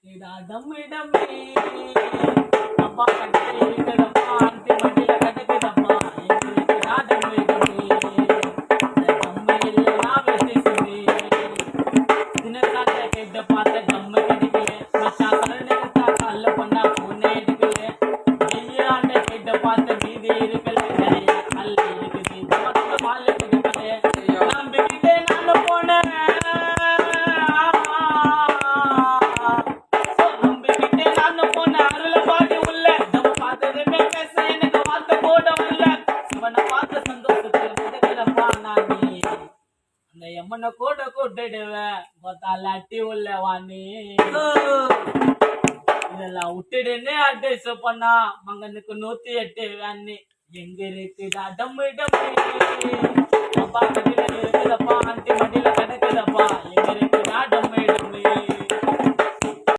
dummy dummy அப்பா கட்டை இருக்குதப்பா அந்தி மடியில கிடக்குதப்பா எங்களுக்கு டம்மி டம்மி டம்மி இல்லைனா வெற்றி சொல்லி தினத்தாட்ட கேட்ட பார்த்த டம்மு கிடைக்கல மச்சா கருணா கல்ல பண்ணா பூனை எடுக்கல வெள்ளாண்ட கேட்ட பார்த்த மீதி இருக்கல நிறைய கல் இருக்குது நமக்கு பால் இருக்குது நம்பிக்கிட்டே நான் போனேன் எம்மனை கூட கூட்டிடுவேன் அட்டி உள்ள வாணி இதெல்லாம் விட்டுடுன்னு அட்வைஸ் பண்ணா மங்கனுக்கு 108 வேணி எங்க இருக்குடா டம்மு டம்மு அப்பா கட்டில இருக்குதப்பா அந்தி மடி